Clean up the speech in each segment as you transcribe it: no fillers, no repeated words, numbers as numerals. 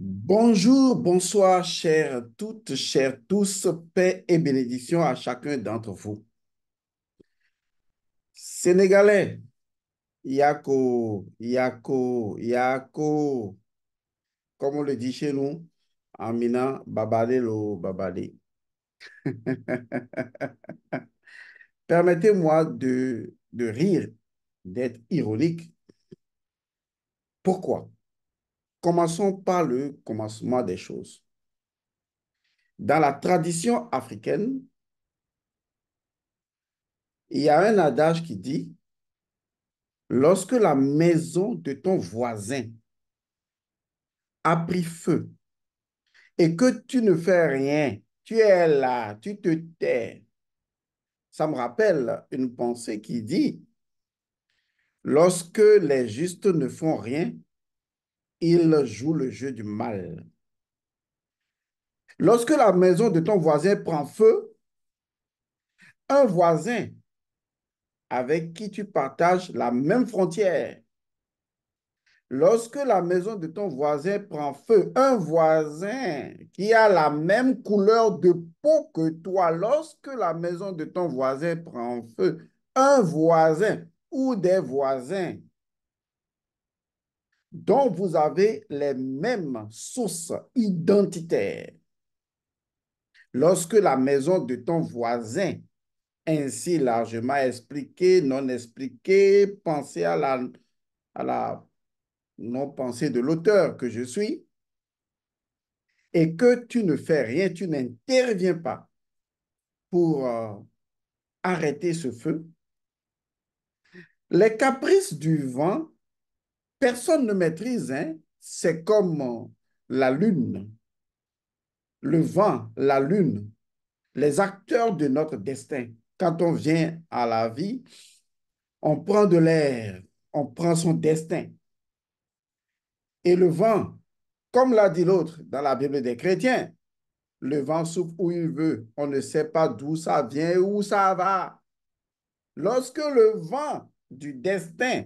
Bonjour, bonsoir, chères toutes, chers tous, paix et bénédiction à chacun d'entre vous. Sénégalais, Yako, Yako, Yako, comme on le dit chez nous, Amina, Babade lo Babade. Permettez-moi de rire, d'être ironique. Pourquoi? Commençons par le commencement des choses. Dans la tradition africaine, il y a un adage qui dit, lorsque la maison de ton voisin a pris feu et que tu ne fais rien, tu es là, tu te tais. Ça me rappelle une pensée qui dit, lorsque les justes ne font rien, ils jouent le jeu du mal. Lorsque la maison de ton voisin prend feu, un voisin avec qui tu partages la même frontière, lorsque la maison de ton voisin prend feu, un voisin qui a la même couleur de peau que toi, lorsque la maison de ton voisin prend feu, un voisin ou des voisins dont vous avez les mêmes sources identitaires, lorsque la maison de ton voisin, ainsi largement expliquée, non expliquée, pensée à la non-pensée de l'auteur que je suis, et que tu ne fais rien, tu n'interviens pas pour arrêter ce feu, les caprices du vent, personne ne maîtrise, hein? C'est comme la lune, le vent, la lune, les acteurs de notre destin. Quand on vient à la vie, on prend de l'air, on prend son destin. Et le vent, comme l'a dit l'autre dans la Bible des chrétiens, le vent souffle où il veut. On ne sait pas d'où ça vient, où ça va. Lorsque le vent du destin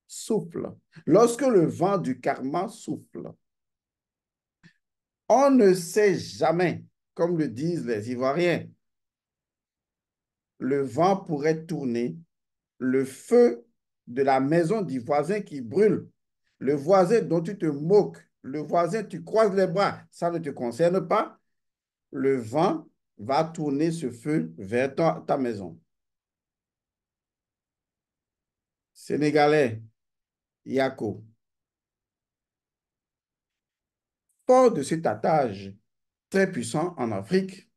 souffle, lorsque le vent du karma souffle, on ne sait jamais, comme le disent les Ivoiriens, le vent pourrait tourner le feu de la maison du voisin qui brûle, le voisin dont tu te moques, le voisin, tu croises les bras, ça ne te concerne pas, le vent va tourner ce feu vers ta maison. Sénégalais, Yako. Fort de cet attache très puissant en Afrique,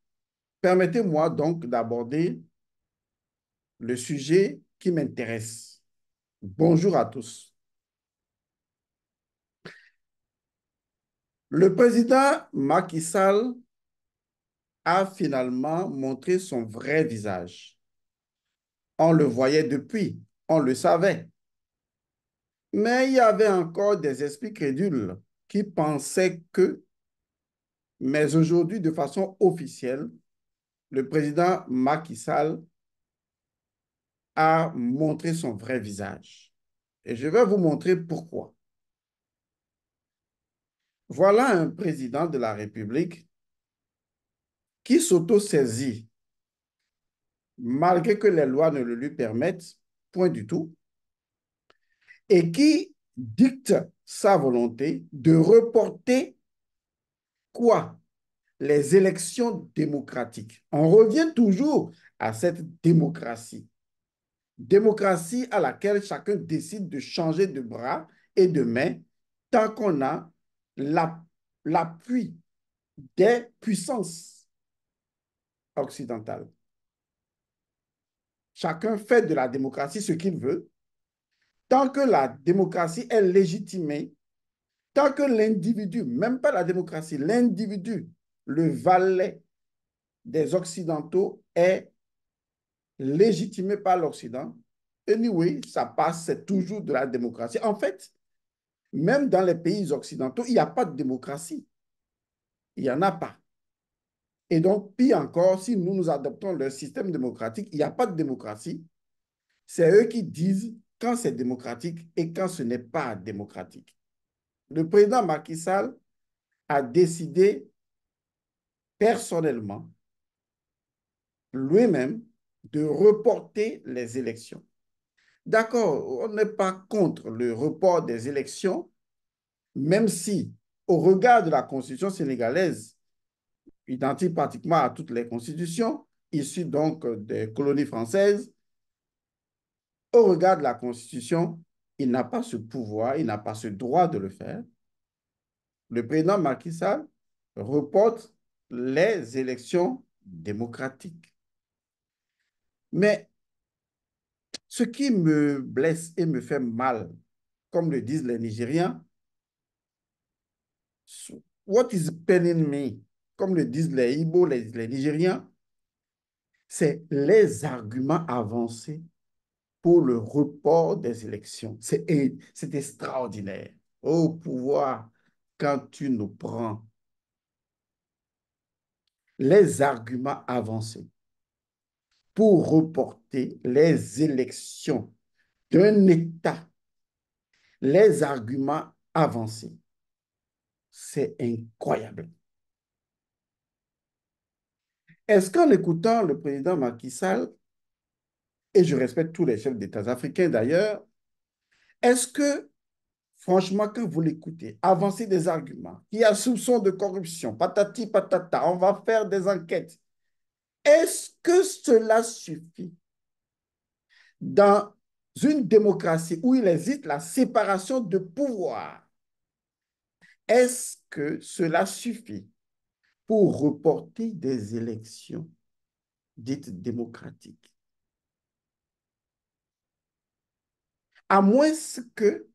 permettez-moi donc d'aborder le sujet qui m'intéresse. Bonjour à tous. Le président Macky Sall a finalement montré son vrai visage. On le voyait depuis, on le savait. Mais il y avait encore des esprits crédules qui pensaient que, mais aujourd'hui, de façon officielle, le président Macky Sall a montré son vrai visage. Et je vais vous montrer pourquoi. Voilà un président de la République qui s'auto-saisit, malgré que les lois ne le lui permettent, point du tout, et qui dicte sa volonté de reporter quoi? Les élections démocratiques. On revient toujours à cette démocratie. Démocratie à laquelle chacun décide de changer de bras et de main tant qu'on a l'appui des puissances occidentales. Chacun fait de la démocratie ce qu'il veut. Tant que la démocratie est légitimée, tant que l'individu, même pas la démocratie, l'individu, le valet des Occidentaux est légitimé par l'Occident, anyway, ça passe, c'est toujours de la démocratie. En fait, même dans les pays occidentaux, il n'y a pas de démocratie. Il n'y en a pas. Et donc, pire encore, si nous adoptons leur système démocratique, il n'y a pas de démocratie. C'est eux qui disent quand c'est démocratique et quand ce n'est pas démocratique. Le président Macky Sall a décidé personnellement, lui-même, de reporter les élections. D'accord, on n'est pas contre le report des élections, même si, au regard de la Constitution sénégalaise, identique pratiquement à toutes les constitutions, issues donc des colonies françaises, au regard de la Constitution, il n'a pas ce pouvoir, il n'a pas ce droit de le faire. Le président Macky Sall reporte les élections démocratiques. Mais ce qui me blesse et me fait mal, comme le disent les Nigériens, what is paining me, comme le disent les Ibo, les Nigériens, c'est les arguments avancés pour le report des élections. C'est extraordinaire. Au pouvoir, quand tu nous prends les arguments avancés pour reporter les élections d'un État, les arguments avancés, c'est incroyable. Est-ce qu'en écoutant le président Macky Sall, et je respecte tous les chefs d'État africains d'ailleurs, est-ce que, franchement, quand vous l'écoutez, avancer des arguments, il y a soupçon de corruption, patati patata, on va faire des enquêtes, est-ce que cela suffit dans une démocratie où il existe la séparation de pouvoir? Est-ce que cela suffit pour reporter des élections dites démocratiques? À moins que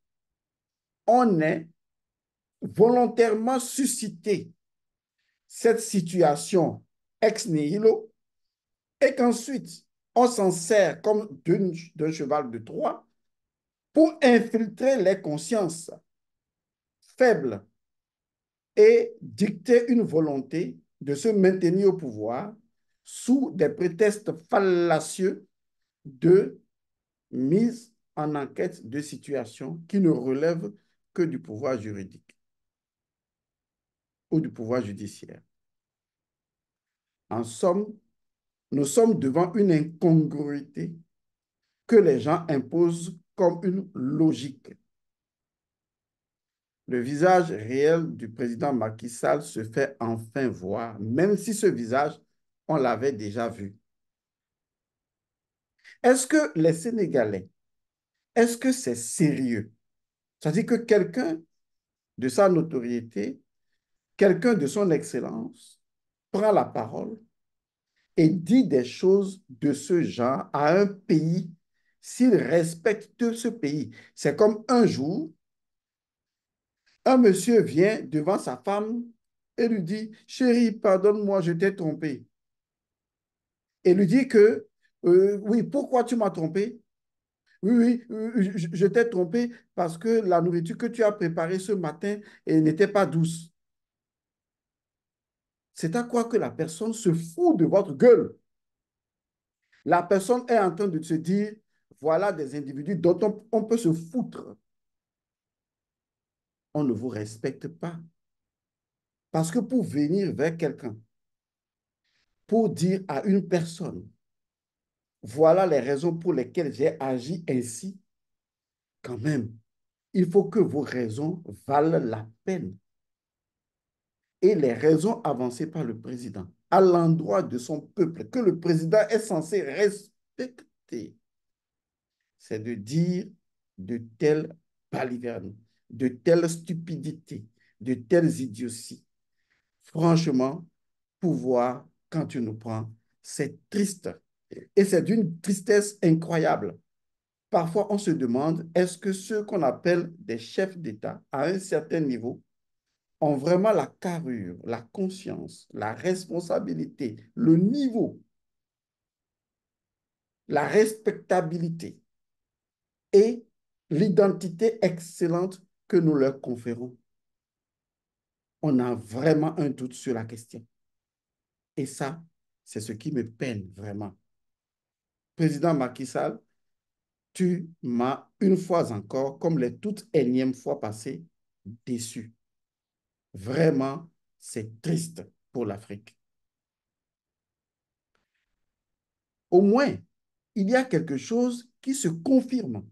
on ait volontairement suscité cette situation ex nihilo et qu'ensuite on s'en sert comme d'un cheval de Troie pour infiltrer les consciences faibles et dicter une volonté de se maintenir au pouvoir sous des prétextes fallacieux de mise en enquête de situations qui ne relèvent que du pouvoir juridique ou du pouvoir judiciaire. En somme, nous sommes devant une incongruité que les gens imposent comme une logique. Le visage réel du président Macky Sall se fait enfin voir, même si ce visage, on l'avait déjà vu. Est-ce que les Sénégalais, est-ce que c'est sérieux? C'est-à-dire que quelqu'un de sa notoriété, quelqu'un de son excellence, prend la parole et dit des choses de ce genre à un pays s'il respecte ce pays. C'est comme un jour, un monsieur vient devant sa femme et lui dit, chérie, pardonne-moi, je t'ai trompé. Et lui dit que, oui, pourquoi tu m'as trompé? Oui, oui, je t'ai trompé parce que la nourriture que tu as préparée ce matin n'était pas douce. C'est à quoi que la personne se fout de votre gueule. La personne est en train de se dire, voilà des individus dont on peut se foutre. On ne vous respecte pas. Parce que pour venir vers quelqu'un, pour dire à une personne, voilà les raisons pour lesquelles j'ai agi ainsi, quand même, il faut que vos raisons valent la peine. Et les raisons avancées par le président à l'endroit de son peuple, que le président est censé respecter, c'est de dire de telles balivernes, de telles stupidités, de telles idioties. Franchement, pouvoir, quand tu nous prends, c'est triste. Et c'est d'une tristesse incroyable. Parfois, on se demande, est-ce que ceux qu'on appelle des chefs d'État à un certain niveau ont vraiment la carrure, la conscience, la responsabilité, le niveau, la respectabilité et l'identité excellente que nous leur conférons? On a vraiment un doute sur la question. Et ça, c'est ce qui me peine vraiment. Président Macky Sall, tu m'as une fois encore, comme les toutes énièmes fois passées, déçu. Vraiment, c'est triste pour l'Afrique. Au moins, il y a quelque chose qui se confirme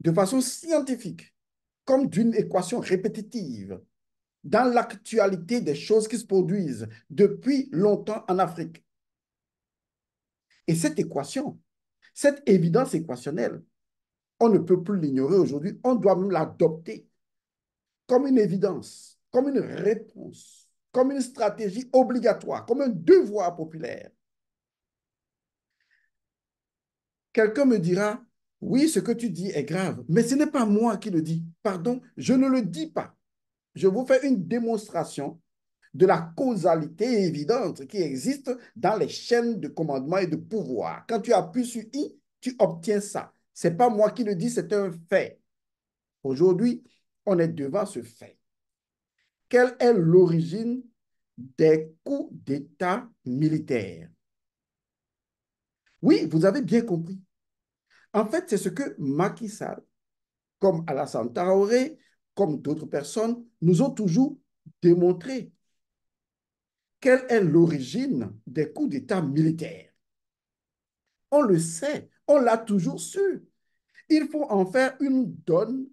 de façon scientifique, comme d'une équation répétitive, dans l'actualité des choses qui se produisent depuis longtemps en Afrique. Et cette équation, cette évidence équationnelle, on ne peut plus l'ignorer aujourd'hui, on doit même l'adopter comme une évidence, comme une réponse, comme une stratégie obligatoire, comme un devoir populaire. Quelqu'un me dira, oui, ce que tu dis est grave, mais ce n'est pas moi qui le dis. Pardon, je ne le dis pas. Je vous fais une démonstration de la causalité évidente qui existe dans les chaînes de commandement et de pouvoir. Quand tu appuies sur I, tu obtiens ça. Ce n'est pas moi qui le dis, c'est un fait. Aujourd'hui, on est devant ce fait. Quelle est l'origine des coups d'État militaires? Oui, vous avez bien compris. En fait, c'est ce que Macky Sall, comme Alassane Traoré, comme d'autres personnes, nous ont toujours démontré. Quelle est l'origine des coups d'État militaires? On le sait, on l'a toujours su. Il faut en faire une donne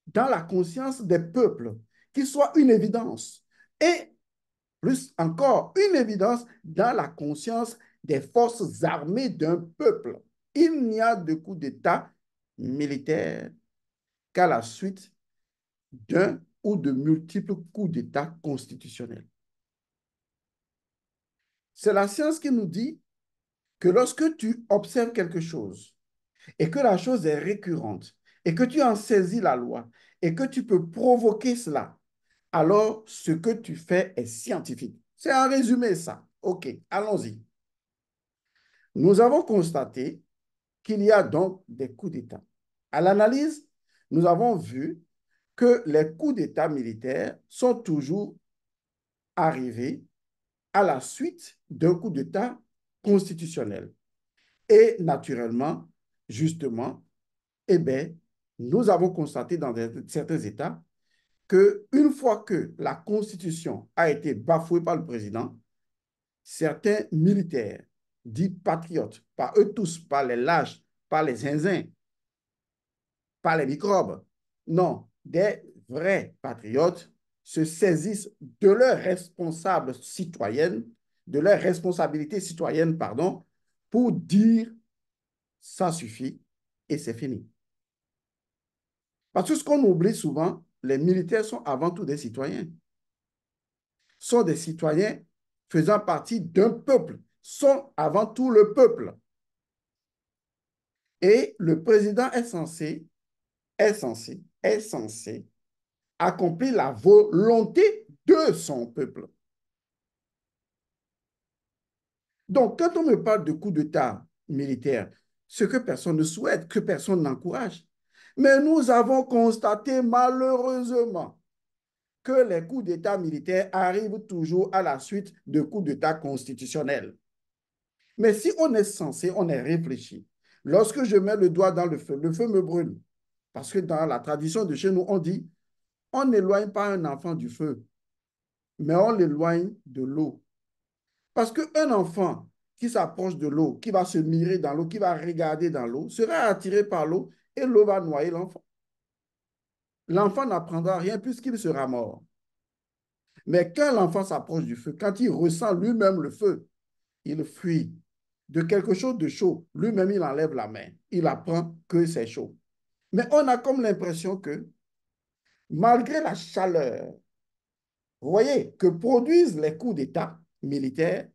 dans la conscience des peuples, qui soit une évidence. Et plus encore, une évidence dans la conscience des forces armées d'un peuple. Il n'y a de coup d'État militaire qu'à la suite d'un ou de multiples coups d'État constitutionnels. C'est la science qui nous dit que lorsque tu observes quelque chose et que la chose est récurrente et que tu en saisis la loi et que tu peux provoquer cela, alors ce que tu fais est scientifique. C'est en résumé ça. OK, allons-y. Nous avons constaté qu'il y a donc des coups d'État. À l'analyse, nous avons vu que les coups d'État militaires sont toujours arrivés à la suite d'un coup d'État constitutionnel. Et naturellement, justement, eh bien, nous avons constaté dans certains États qu'une fois que la Constitution a été bafouée par le président, certains militaires, dits patriotes, pas eux tous, pas les lâches, pas les zinzins, pas les microbes, non, des vrais patriotes se saisissent de leurs responsables citoyennes, de leurs responsabilités citoyennes, pardon, pour dire ça suffit et c'est fini. Parce que ce qu'on oublie souvent, les militaires sont avant tout des citoyens, sont des citoyens faisant partie d'un peuple, sont avant tout le peuple. Et le président est censé accomplir la volonté de son peuple. Donc, quand on me parle de coup d'État militaire, ce que personne ne souhaite, que personne n'encourage, mais nous avons constaté malheureusement que les coups d'État militaires arrivent toujours à la suite de coups d'État constitutionnels. Mais si on est censé, on est réfléchi, lorsque je mets le doigt dans le feu me brûle. Parce que dans la tradition de chez nous, on dit, on n'éloigne pas un enfant du feu, mais on l'éloigne de l'eau. Parce qu'un enfant qui s'approche de l'eau, qui va se mirer dans l'eau, qui va regarder dans l'eau, sera attiré par l'eau et l'eau va noyer l'enfant. L'enfant n'apprendra rien puisqu'il sera mort. Mais quand l'enfant s'approche du feu, quand il ressent lui-même le feu, il fuit. De quelque chose de chaud, lui-même, il enlève la main. Il apprend que c'est chaud. Mais on a comme l'impression que, malgré la chaleur, vous voyez, que produisent les coups d'État militaires,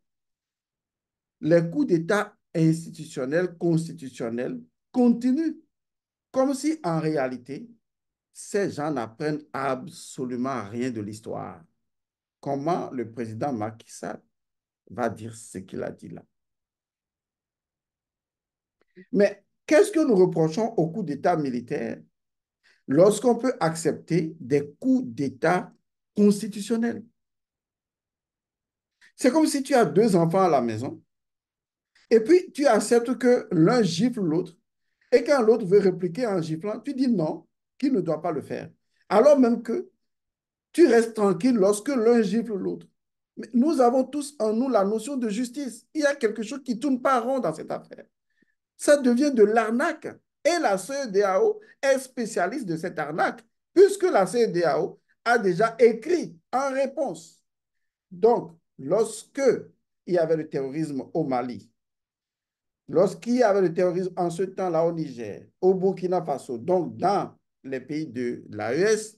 les coups d'État institutionnels, constitutionnels, continuent. Comme si, en réalité, ces gens n'apprennent absolument rien de l'histoire. Comment le président Macky Sall va dire ce qu'il a dit là? Mais qu'est-ce que nous reprochons aux coups d'État militaires lorsqu'on peut accepter des coups d'État constitutionnels? C'est comme si tu as deux enfants à la maison et puis tu acceptes que l'un gifle l'autre et quand l'autre veut répliquer en giflant, tu dis non, qu'il ne doit pas le faire. Alors même que Tu restes tranquille lorsque l'un gifle l'autre. Mais nous avons tous en nous la notion de justice. Il y a quelque chose qui ne tourne pas rond dans cette affaire. Ça devient de l'arnaque. Et la CEDEAO est spécialiste de cette arnaque, puisque la CEDEAO a déjà écrit en réponse. Donc, lorsque il y avait le terrorisme au Mali, lorsqu'il y avait le terrorisme en ce temps-là au Niger, au Burkina Faso, donc dans les pays de l'AES,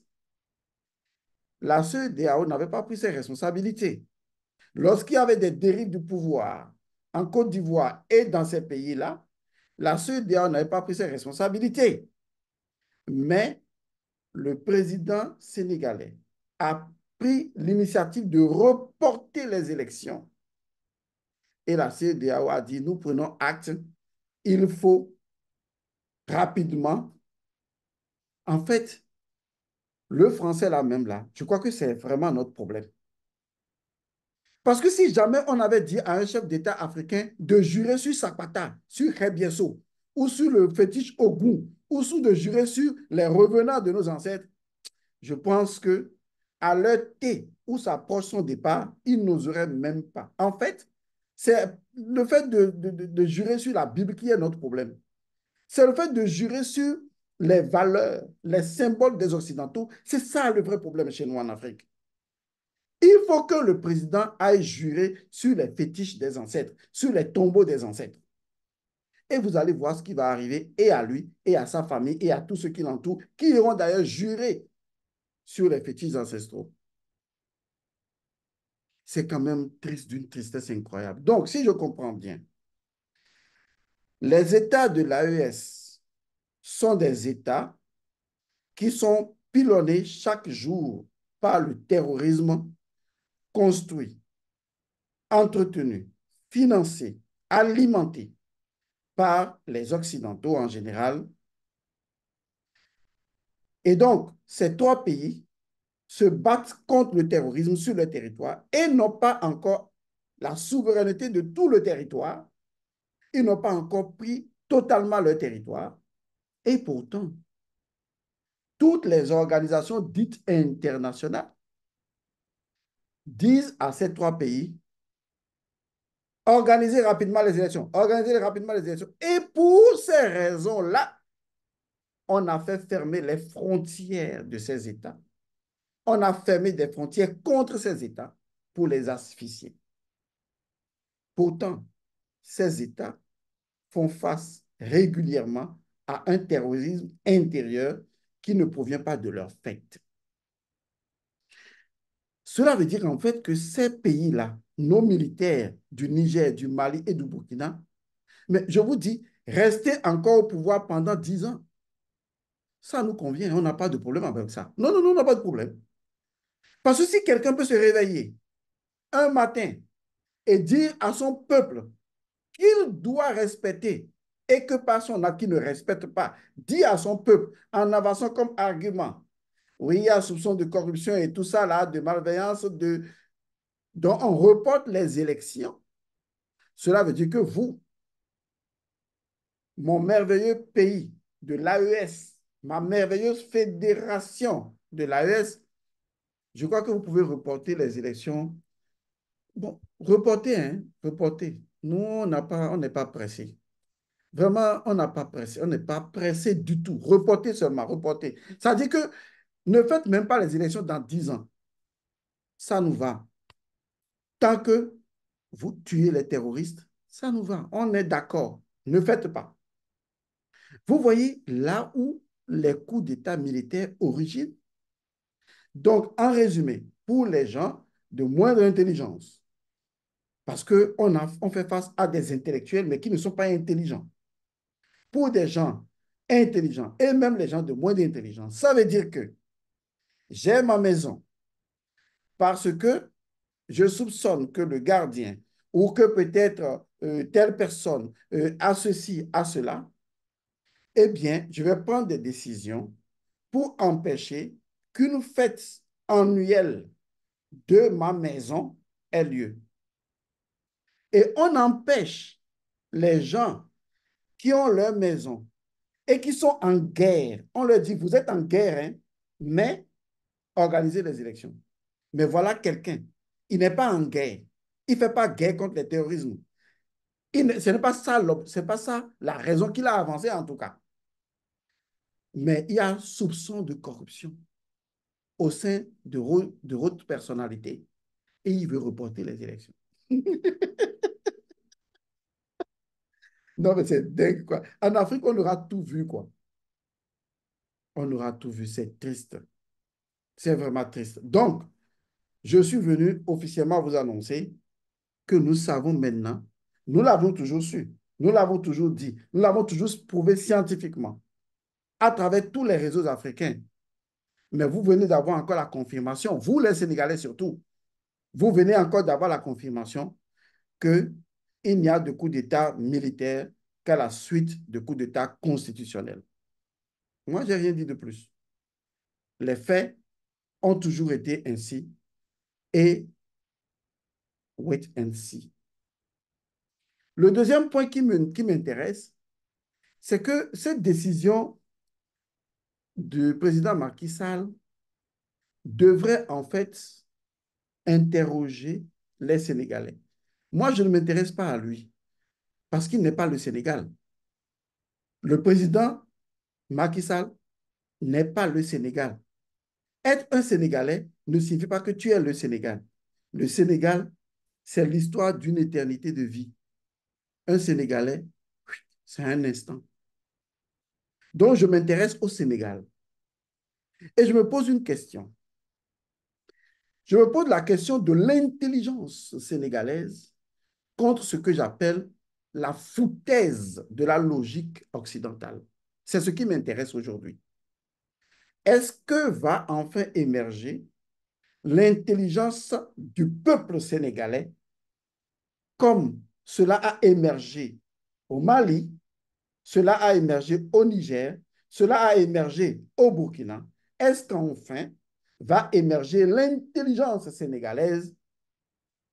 la CEDEAO n'avait pas pris ses responsabilités. Lorsqu'il y avait des dérives du pouvoir en Côte d'Ivoire et dans ces pays-là, la CEDEAO n'avait pas pris ses responsabilités. Mais le président sénégalais a pris l'initiative de reporter les élections. Et la CEDEAO a dit, nous prenons acte, il faut rapidement. En fait, le français là même là, je crois que c'est vraiment notre problème. Parce que si jamais on avait dit à un chef d'État africain de jurer sur Sapata, sur Rebieso, ou sur le fétiche Ogun, ou sur de jurer sur les revenants de nos ancêtres, je pense que à leur T où s'approche son départ, il n'oserait même pas. En fait, c'est le fait de jurer sur la Bible qui est notre problème. C'est le fait de jurer sur les valeurs, les symboles des Occidentaux. C'est ça le vrai problème chez nous en Afrique. Il faut que le président aille jurer sur les fétiches des ancêtres, sur les tombeaux des ancêtres. Et vous allez voir ce qui va arriver et à lui, et à sa famille, et à tous ceux qui l'entourent, qui iront d'ailleurs jurer sur les fétiches ancestraux. C'est quand même triste, d'une tristesse incroyable. Donc, si je comprends bien, les États de l'AES sont des États qui sont pilonnés chaque jour par le terrorisme construit, entretenu, financé, alimenté par les Occidentaux en général. Et donc, ces trois pays se battent contre le terrorisme sur le territoire et n'ont pas encore la souveraineté de tout le territoire. Ils n'ont pas encore pris totalement leur territoire. Et pourtant, toutes les organisations dites internationales disent à ces trois pays, organisez rapidement les élections, organisez rapidement les élections. Et pour ces raisons-là, on a fait fermer les frontières de ces États. On a fermé des frontières contre ces États pour les asphyxier. Pourtant, ces États font face régulièrement à un terrorisme intérieur qui ne provient pas de leur fait. Cela veut dire en fait que ces pays-là, nos militaires du Niger, du Mali et du Burkina, mais je vous dis, rester encore au pouvoir pendant 10 ans, ça nous convient, on n'a pas de problème avec ça. Non, non, non, on n'a pas de problème. Parce que si quelqu'un peut se réveiller un matin et dire à son peuple qu'il doit respecter et que par son acte qu'il ne respecte pas, dit à son peuple en avançant comme argument, oui, il y a soupçon de corruption et tout ça là, de malveillance, donc on reporte les élections. Cela veut dire que vous, mon merveilleux pays de l'AES, ma merveilleuse fédération de l'AES, je crois que vous pouvez reporter les élections. Bon, reporter, hein, reporter. Nous, on n'est pas pressé. Vraiment, on n'a pas pressé. On n'est pas pressé du tout. Reporter seulement, reporter. Ça dit que ne faites même pas les élections dans 10 ans. Ça nous va. Tant que vous tuez les terroristes, ça nous va. On est d'accord. Ne faites pas. Vous voyez là où les coups d'État militaires originent. Donc, en résumé, pour les gens de moindre intelligence, parce qu'on fait face à des intellectuels, mais qui ne sont pas intelligents. Pour des gens intelligents, et même les gens de moindre intelligence, ça veut dire que j'ai ma maison parce que je soupçonne que le gardien ou que peut-être telle personne a ceci, a cela, eh bien, je vais prendre des décisions pour empêcher qu'une fête annuelle de ma maison ait lieu. Et on empêche les gens qui ont leur maison et qui sont en guerre. On leur dit, vous êtes en guerre, hein, mais organiser les élections. Mais voilà quelqu'un, il n'est pas en guerre. Il ne fait pas guerre contre le terrorisme. Ce n'est pas ça, c'est pas ça la raison qu'il a avancée en tout cas. Mais il y a un soupçon de corruption au sein de hautes personnalités et il veut reporter les élections. Non, mais c'est dingue, quoi. En Afrique, on aura tout vu, quoi. On aura tout vu. C'est triste. C'est vraiment triste. Donc, je suis venu officiellement vous annoncer que nous savons maintenant, nous l'avons toujours su, nous l'avons toujours dit, nous l'avons toujours prouvé scientifiquement à travers tous les réseaux africains. Mais vous venez d'avoir encore la confirmation, vous les Sénégalais surtout, vous venez encore d'avoir la confirmation qu'il n'y a de coup d'État militaire qu'à la suite de coups d'État constitutionnels. Moi, je n'ai rien dit de plus. Les faits ont toujours été ainsi et wait and see. Le deuxième point qui m'intéresse, c'est que cette décision du président Macky Sall devrait en fait interroger les Sénégalais. Moi, je ne m'intéresse pas à lui parce qu'il n'est pas le Sénégal. Le président Macky Sall n'est pas le Sénégal. Être un Sénégalais ne signifie pas que tu es le Sénégal. Le Sénégal, c'est l'histoire d'une éternité de vie. Un Sénégalais, c'est un instant. Donc, je m'intéresse au Sénégal. Et je me pose une question. Je me pose la question de l'intelligence sénégalaise contre ce que j'appelle la foutaise de la logique occidentale. C'est ce qui m'intéresse aujourd'hui. Est-ce que va enfin émerger l'intelligence du peuple sénégalais comme cela a émergé au Mali, cela a émergé au Niger, cela a émergé au Burkina? Est-ce qu'enfin va émerger l'intelligence sénégalaise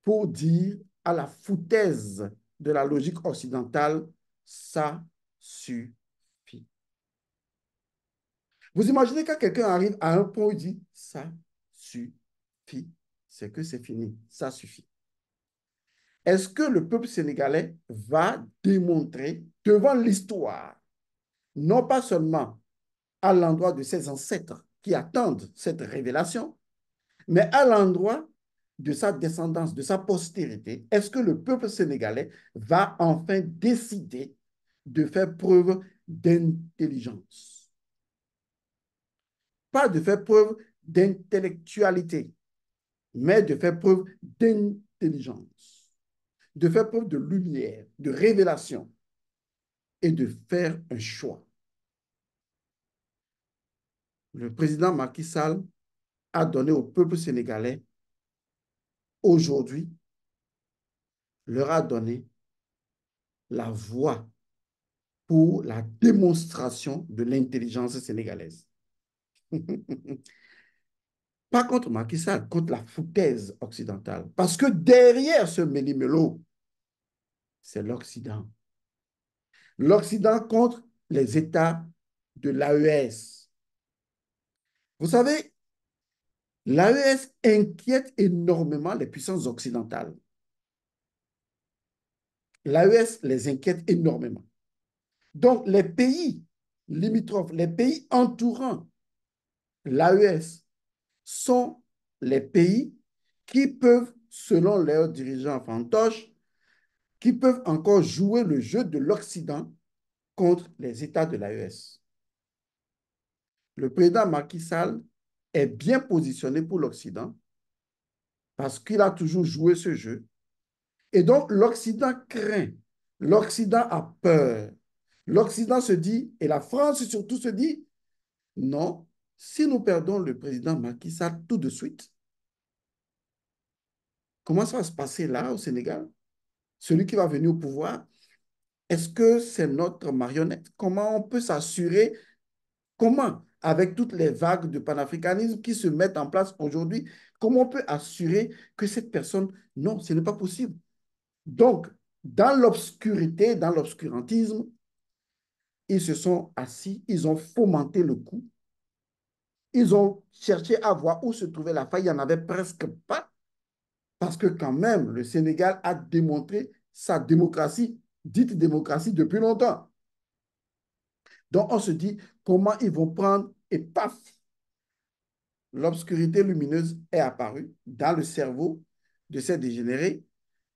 pour dire à la foutaise de la logique occidentale, ça suffit. Vous imaginez quand quelqu'un arrive à un point où il dit, ça suffit, c'est que c'est fini, ça suffit. Est-ce que le peuple sénégalais va démontrer devant l'histoire, non pas seulement à l'endroit de ses ancêtres qui attendent cette révélation, mais à l'endroit de sa descendance, de sa postérité, est-ce que le peuple sénégalais va enfin décider de faire preuve d'intelligence? Pas de faire preuve d'intellectualité, mais de faire preuve d'intelligence, de faire preuve de lumière, de révélation et de faire un choix. Le président Macky Sall a donné au peuple sénégalais aujourd'hui, leur a donné la voie pour la démonstration de l'intelligence sénégalaise. Pas contre Macky Sall, contre la foutaise occidentale. Parce que derrière ce méli-mélo, c'est l'Occident. L'Occident contre les États de l'AES. Vous savez, l'AES inquiète énormément les puissances occidentales. L'AES les inquiète énormément. Donc, les pays limitrophes, les pays entourant l'AES sont les pays qui peuvent, selon leurs dirigeants fantoches, qui peuvent encore jouer le jeu de l'Occident contre les États de l'AES. Le président Macky Sall est bien positionné pour l'Occident parce qu'il a toujours joué ce jeu. Et donc, l'Occident craint, l'Occident a peur. L'Occident se dit, et la France surtout se dit, non, si nous perdons le président Macky Sall tout de suite, comment ça va se passer là au Sénégal? Celui qui va venir au pouvoir, est-ce que c'est notre marionnette? Comment on peut s'assurer? Comment, avec toutes les vagues de panafricanisme qui se mettent en place aujourd'hui, comment on peut assurer que cette personne, non, ce n'est pas possible. Donc, dans l'obscurité, dans l'obscurantisme, ils se sont assis, ils ont fomenté le coup Ils ont cherché à voir où se trouvait la faille. Il n'y en avait presque pas. Parce que quand même, le Sénégal a démontré sa démocratie, dite démocratie, depuis longtemps. Donc, on se dit, comment ils vont prendre et paf, l'obscurité lumineuse est apparue dans le cerveau de ces dégénérés.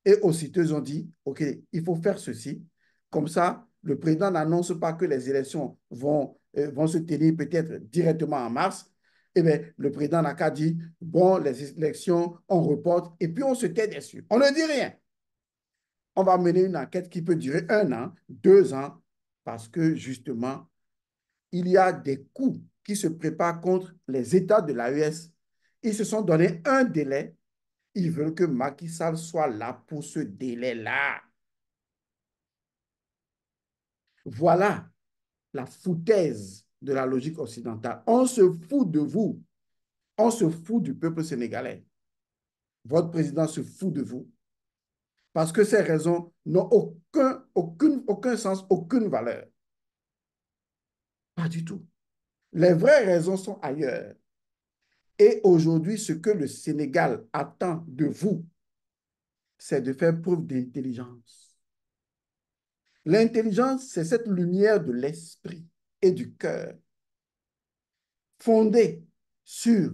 Et aussitôt, ils ont dit, OK, il faut faire ceci. Comme ça, le président n'annonce pas que les élections vont se tenir peut-être directement en mars. Eh bien, le président n'a qu'à dire, bon, les élections, on reporte, et puis on se tait dessus. On ne dit rien. On va mener une enquête qui peut durer 1 an, 2 ans, parce que justement, il y a des coups qui se préparent contre les États de l'AES. Ils se sont donné un délai. Ils veulent que Macky Sall soit là pour ce délai-là. Voilà la foutaise de la logique occidentale. On se fout de vous. On se fout du peuple sénégalais. Votre président se fout de vous. Parce que ces raisons n'ont aucun sens, aucune valeur. Pas du tout. Les vraies raisons sont ailleurs. Et aujourd'hui, ce que le Sénégal attend de vous, c'est de faire preuve d'intelligence. L'intelligence, c'est cette lumière de l'esprit et du cœur, fondée sur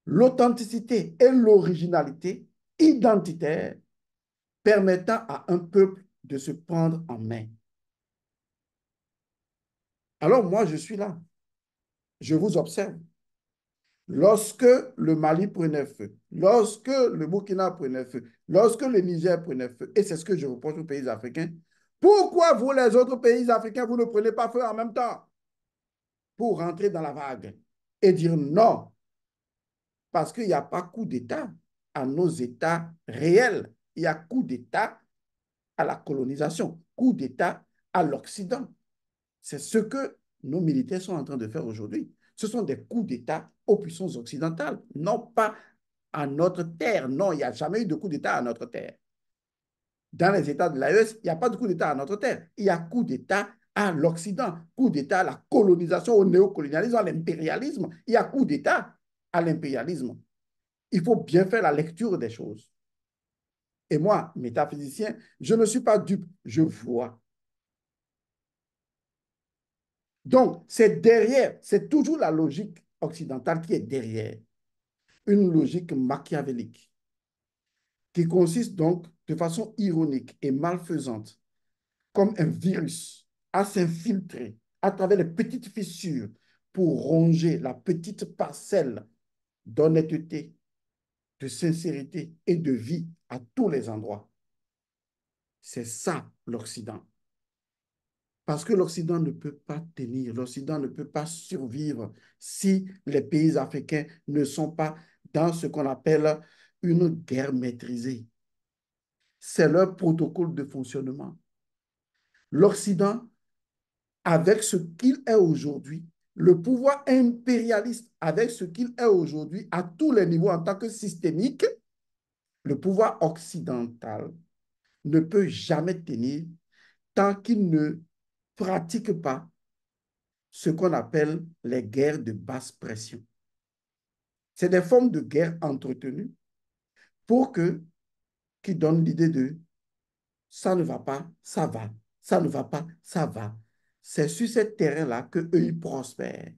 l'authenticité et l'originalité identitaire, permettant à un peuple de se prendre en main. Alors moi, je suis là. Je vous observe. Lorsque le Mali prenait feu, lorsque le Burkina prenait feu, lorsque le Niger prenait feu, et c'est ce que je reproche aux pays africains, pourquoi vous, les autres pays africains, vous ne prenez pas feu en même temps pour rentrer dans la vague et dire non, parce qu'il n'y a pas coup d'État à nos États réels, il y a coup d'État à la colonisation, coup d'État à l'Occident. C'est ce que nos militaires sont en train de faire aujourd'hui. Ce sont des coups d'État aux puissances occidentales, non pas à notre terre. Non, il n'y a jamais eu de coup d'État à notre terre. Dans les États de l'AES, il n'y a pas de coup d'État à notre terre. Il y a coup d'État à l'Occident, coup d'État à la colonisation, au néocolonialisme, à l'impérialisme. Il y a coup d'État à l'impérialisme. Il faut bien faire la lecture des choses. Et moi, métaphysicien, je ne suis pas dupe, je vois. Donc, c'est derrière, c'est toujours la logique occidentale qui est derrière, une logique machiavélique, qui consiste donc de façon ironique et malfaisante, comme un virus, à s'infiltrer à travers les petites fissures pour ronger la petite parcelle d'honnêteté, de sincérité et de vie à tous les endroits. C'est ça l'Occident. Parce que l'Occident ne peut pas tenir, l'Occident ne peut pas survivre si les pays africains ne sont pas dans ce qu'on appelle une guerre maîtrisée. C'est leur protocole de fonctionnement. L'Occident, avec ce qu'il est aujourd'hui, le pouvoir impérialiste avec ce qu'il est aujourd'hui à tous les niveaux en tant que systémique, le pouvoir occidental ne peut jamais tenir tant qu'il ne pratique pas ce qu'on appelle les guerres de basse pression. C'est des formes de guerre entretenues pour que, qui donnent l'idée de ça ne va pas, ça va, ça ne va pas, ça va. C'est sur ce terrain-là qu'eux, ils prospèrent.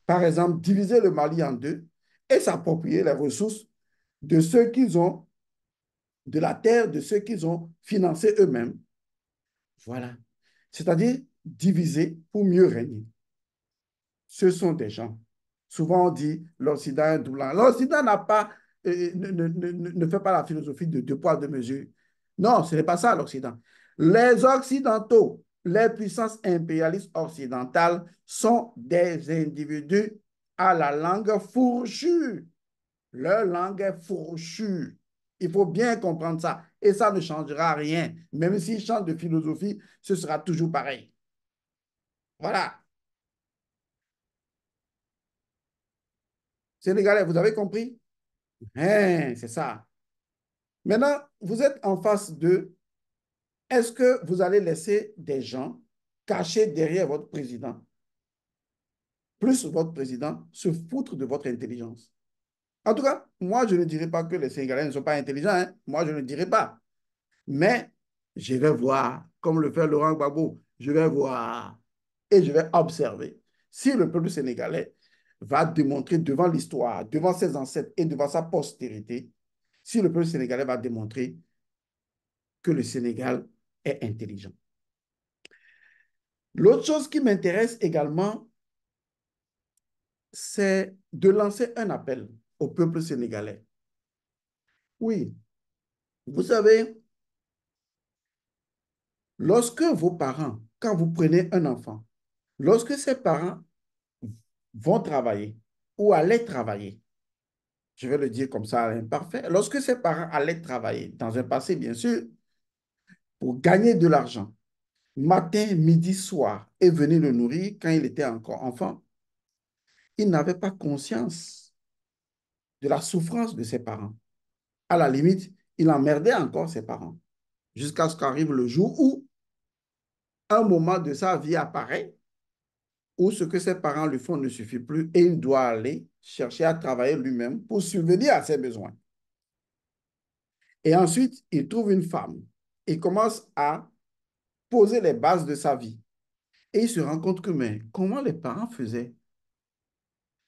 Par exemple, diviser le Mali en deux et s'approprier les ressources de ceux qu'ils ont, de la terre de ceux qu'ils ont financés eux-mêmes. Voilà. C'est-à-dire diviser pour mieux régner. Ce sont des gens. Souvent, on dit l'Occident est doublant. L'Occident n'a pas, ne fait pas la philosophie de deux poids, deux mesures. Non, ce n'est pas ça l'Occident. Les Occidentaux, les puissances impérialistes occidentales sont des individus à la langue fourchue. Leur langue est fourchue. Il faut bien comprendre ça. Et ça ne changera rien. Même s'ils changent de philosophie, ce sera toujours pareil. Voilà. Sénégalais, vous avez compris? Hein, c'est ça. Maintenant, vous êtes en face de, est-ce que vous allez laisser des gens cachés derrière votre président? plus votre président, se foutre de votre intelligence. En tout cas, moi, je ne dirais pas que les Sénégalais ne sont pas intelligents, hein. Moi, je ne dirais pas. Mais je vais voir, comme le fait Laurent Gbagbo, je vais voir et je vais observer si le peuple sénégalais va démontrer devant l'histoire, devant ses ancêtres et devant sa postérité, si le peuple sénégalais va démontrer que le Sénégal est intelligent. L'autre chose qui m'intéresse également, c'est de lancer un appel au peuple sénégalais. Oui, vous savez, lorsque vos parents, quand vous prenez un enfant, lorsque ses parents vont travailler ou allaient travailler, je vais le dire comme ça à l'imparfait, lorsque ses parents allaient travailler, dans un passé bien sûr, pour gagner de l'argent, matin, midi, soir, et venir le nourrir quand il était encore enfant, il n'avait pas conscience de la souffrance de ses parents. À la limite, il emmerdait encore ses parents, jusqu'à ce qu'arrive le jour où un moment de sa vie apparaît où ce que ses parents lui font ne suffit plus et il doit aller chercher à travailler lui-même pour subvenir à ses besoins. Et ensuite, il trouve une femme et commence à poser les bases de sa vie. Et il se rend compte que, mais comment les parents faisaient?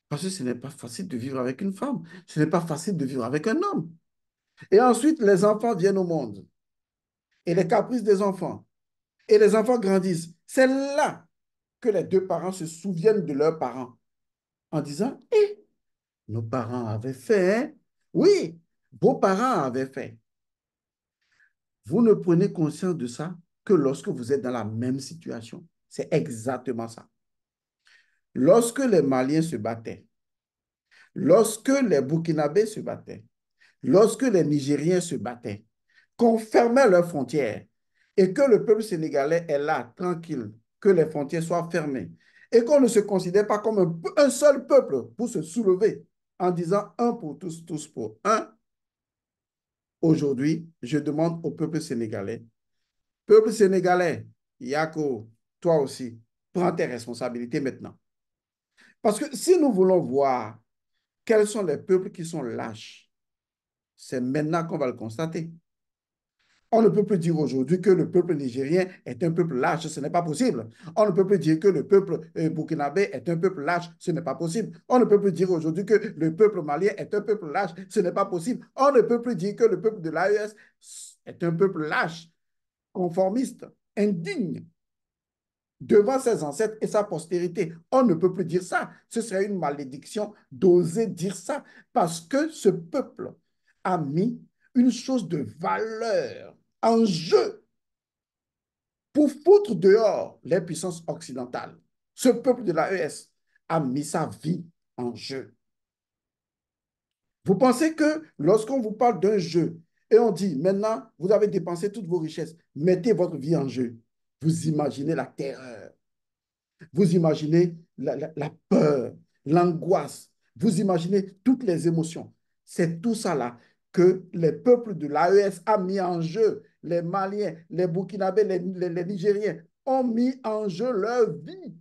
Parce que ce n'est pas facile de vivre avec une femme. Ce n'est pas facile de vivre avec un homme. Et ensuite, les enfants viennent au monde. Et les caprices des enfants. Et les enfants grandissent. C'est là que les deux parents se souviennent de leurs parents en disant, eh, nos parents avaient fait, hein? Oui, vos parents avaient fait. Vous ne prenez conscience de ça que lorsque vous êtes dans la même situation. C'est exactement ça. Lorsque les Maliens se battaient, lorsque les Burkinabés se battaient, lorsque les Nigériens se battaient, qu'on fermait leurs frontières et que le peuple sénégalais est là, tranquille, que les frontières soient fermées et qu'on ne se considère pas comme un seul peuple pour se soulever en disant un pour tous, tous pour un. Aujourd'hui, je demande au peuple sénégalais, Yako, toi aussi, prends tes responsabilités maintenant. Parce que si nous voulons voir quels sont les peuples qui sont lâches, c'est maintenant qu'on va le constater. On ne peut plus dire aujourd'hui que le peuple nigérien est un peuple lâche, ce n'est pas possible. On ne peut plus dire que le peuple burkinabé est un peuple lâche, ce n'est pas possible. On ne peut plus dire aujourd'hui que le peuple malien est un peuple lâche, ce n'est pas possible. On ne peut plus dire que le peuple de l'AES est un peuple lâche, conformiste, indigne devant ses ancêtres et sa postérité. On ne peut plus dire ça. Ce serait une malédiction d'oser dire ça parce que ce peuple a mis une chose de valeur en jeu pour foutre dehors les puissances occidentales. Ce peuple de l'AES a mis sa vie en jeu. Vous pensez que lorsqu'on vous parle d'un jeu et on dit maintenant, vous avez dépensé toutes vos richesses, mettez votre vie en jeu, vous imaginez la terreur, vous imaginez la peur, l'angoisse, vous imaginez toutes les émotions. C'est tout ça là que les peuples de l'AES ont mis en jeu. Les Maliens, les Burkinabés, les Nigériens ont mis en jeu leur vie.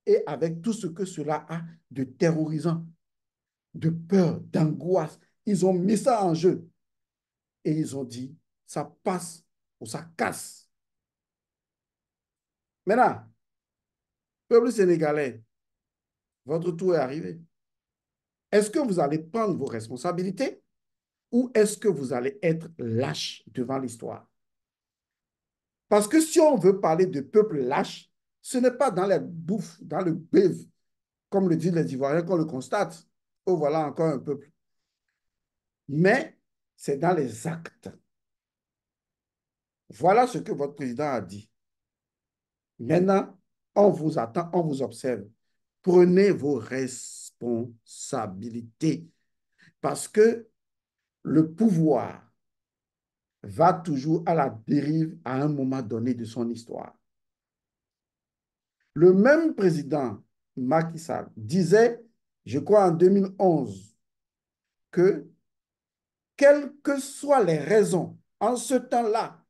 Et avec tout ce que cela a de terrorisant, de peur, d'angoisse, ils ont mis ça en jeu. Et ils ont dit, ça passe ou ça casse. Maintenant, peuple sénégalais, votre tour est arrivé. Est-ce que vous allez prendre vos responsabilités ou est-ce que vous allez être lâche devant l'histoire? Parce que si on veut parler de peuple lâche, ce n'est pas dans la bouffe, dans le bœuf, comme le disent les Ivoiriens, qu'on le constate. Oh, voilà encore un peuple. Mais c'est dans les actes. Voilà ce que votre président a dit. Maintenant, on vous attend, on vous observe. Prenez vos responsabilités parce que le pouvoir va toujours à la dérive à un moment donné de son histoire. Le même président Macky Sall disait, je crois en 2011, que quelles que soient les raisons, en ce temps-là,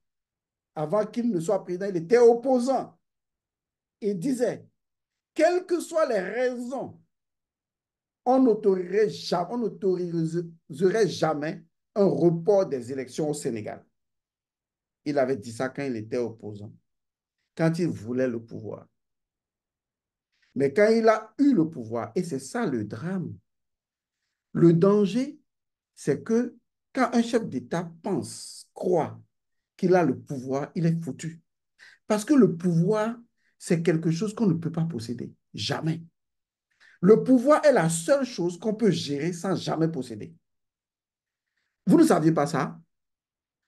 avant qu'il ne soit président, il était opposant. Il disait, quelles que soient les raisons on n'autoriserait jamais un report des élections au Sénégal. Il avait dit ça quand il était opposant, quand il voulait le pouvoir. Mais quand il a eu le pouvoir, et c'est ça le drame, le danger, c'est que quand un chef d'État pense, croit qu'il a le pouvoir, il est foutu. Parce que le pouvoir, c'est quelque chose qu'on ne peut pas posséder. Jamais. Le pouvoir est la seule chose qu'on peut gérer sans jamais posséder. Vous ne saviez pas ça?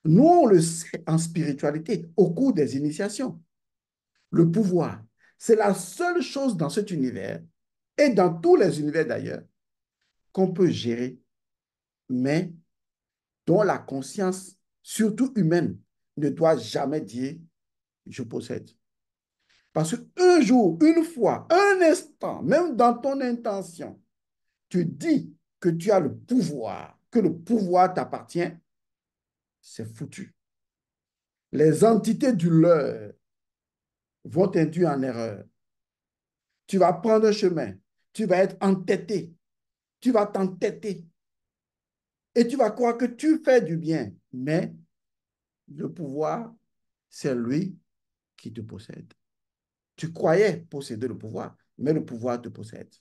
Nous, on le sait en spiritualité, au cours des initiations. Le pouvoir, c'est la seule chose dans cet univers, et dans tous les univers d'ailleurs, qu'on peut gérer, mais dont la conscience, surtout humaine, ne doit jamais dire je possède. Parce qu'un jour, une fois, un instant, même dans ton intention, tu dis que tu as le pouvoir, que le pouvoir t'appartient, c'est foutu. Les entités du leurre vont t'induire en erreur. Tu vas prendre un chemin, tu vas être entêté, tu vas t'entêter et tu vas croire que tu fais du bien, mais le pouvoir, c'est lui qui te possède. Tu croyais posséder le pouvoir, mais le pouvoir te possède.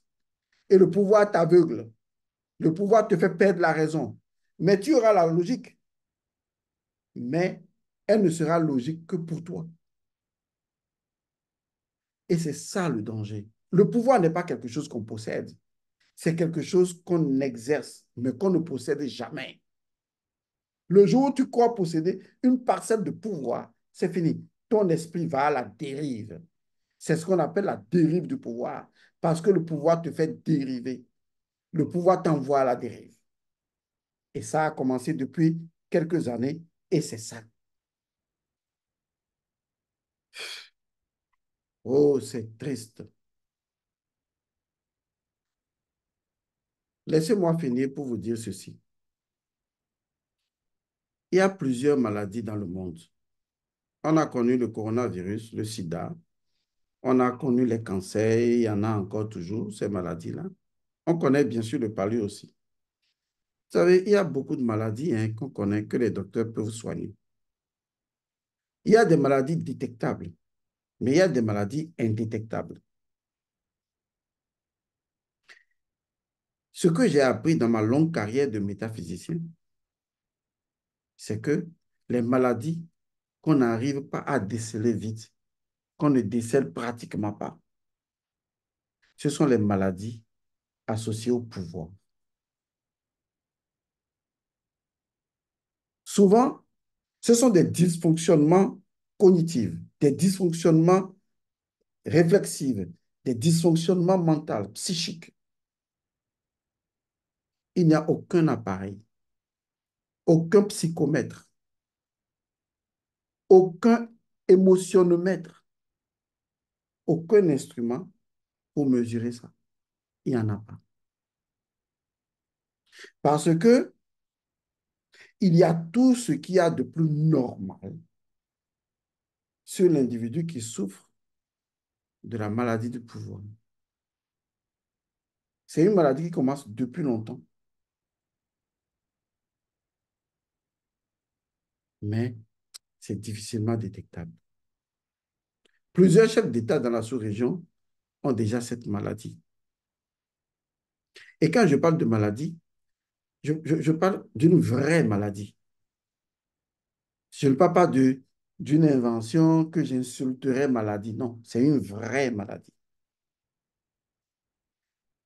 Et le pouvoir t'aveugle. Le pouvoir te fait perdre la raison. Mais tu auras la logique, mais elle ne sera logique que pour toi. Et c'est ça le danger. Le pouvoir n'est pas quelque chose qu'on possède. C'est quelque chose qu'on exerce, mais qu'on ne possède jamais. Le jour où tu crois posséder une parcelle de pouvoir, c'est fini. Ton esprit va à la dérive. C'est ce qu'on appelle la dérive du pouvoir, parce que le pouvoir te fait dériver. Le pouvoir t'envoie à la dérive. Et ça a commencé depuis quelques années, et c'est ça. Oh, c'est triste. Laissez-moi finir pour vous dire ceci. Il y a plusieurs maladies dans le monde. On a connu le coronavirus, le sida, on a connu les cancers, il y en a encore toujours, ces maladies-là. On connaît bien sûr le palu aussi. Vous savez, il y a beaucoup de maladies qu'on connaît que les docteurs peuvent soigner. Il y a des maladies détectables, mais il y a des maladies indétectables. Ce que j'ai appris dans ma longue carrière de métaphysicien, c'est que les maladies qu'on n'arrive pas à déceler vite, qu'on ne décèle pratiquement pas, ce sont les maladies associées au pouvoir. Souvent, ce sont des dysfonctionnements cognitifs, des dysfonctionnements réflexifs, des dysfonctionnements mentaux, psychiques. Il n'y a aucun appareil, aucun psychomètre, aucun émotionnomètre, aucun instrument pour mesurer ça. Il n'y en a pas. Parce que il y a tout ce qu'il y a de plus normal sur l'individu qui souffre de la maladie du pouvoir. C'est une maladie qui commence depuis longtemps, mais c'est difficilement détectable. Plusieurs chefs d'État dans la sous-région ont déjà cette maladie. Et quand je parle de maladie, je parle d'une vraie maladie. Je ne parle pas d'une invention que j'insulterais maladie. Non, c'est une vraie maladie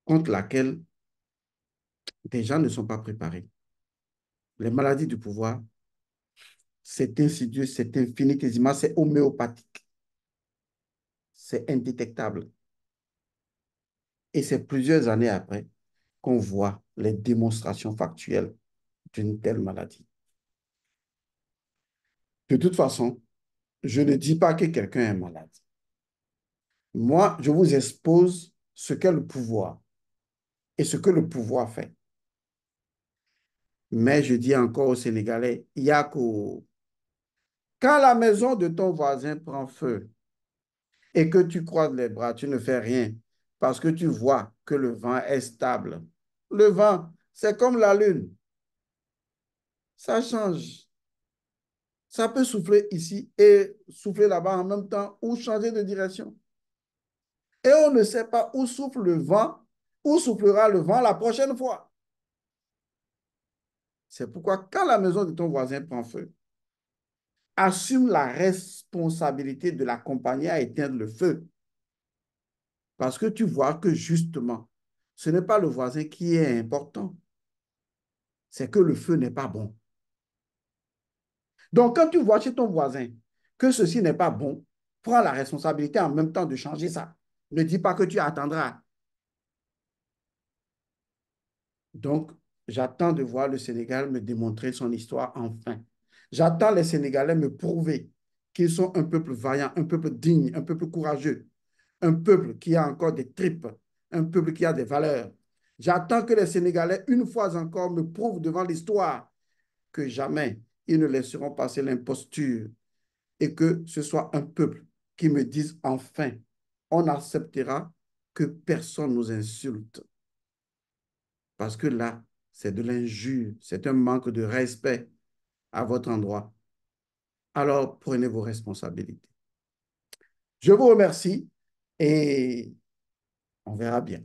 contre laquelle des gens ne sont pas préparés. Les maladies du pouvoir, c'est insidieux, c'est infinitésimal, c'est homéopathique, c'est indétectable. Et c'est plusieurs années après qu'on voit les démonstrations factuelles d'une telle maladie. De toute façon, je ne dis pas que quelqu'un est malade. Moi, je vous expose ce qu'est le pouvoir et ce que le pouvoir fait. Mais je dis encore aux Sénégalais, Yako, quand la maison de ton voisin prend feu et que tu croises les bras, tu ne fais rien parce que tu vois que le vent est stable, Le vent, c'est comme la lune. Ça change. Ça peut souffler ici et souffler là-bas en même temps ou changer de direction. Et on ne sait pas où souffle le vent, où soufflera le vent la prochaine fois. C'est pourquoi quand la maison de ton voisin prend feu, assume la responsabilité de l'accompagner à éteindre le feu. Parce que tu vois que justement, ce n'est pas le voisin qui est important, c'est que le feu n'est pas bon. Donc, quand tu vois chez ton voisin que ceci n'est pas bon, prends la responsabilité en même temps de changer ça. Ne dis pas que tu attendras. Donc, j'attends de voir le Sénégal me démontrer son histoire enfin. J'attends les Sénégalais me prouver qu'ils sont un peuple vaillant, un peuple digne, un peuple courageux, un peuple qui a encore des tripes, un peuple qui a des valeurs. J'attends que les Sénégalais, une fois encore, me prouvent devant l'histoire que jamais ils ne laisseront passer l'imposture et que ce soit un peuple qui me dise enfin, on acceptera que personne nous insulte. Parce que là, c'est de l'injure, c'est un manque de respect à votre endroit. Alors, prenez vos responsabilités. Je vous remercie et on verra bien.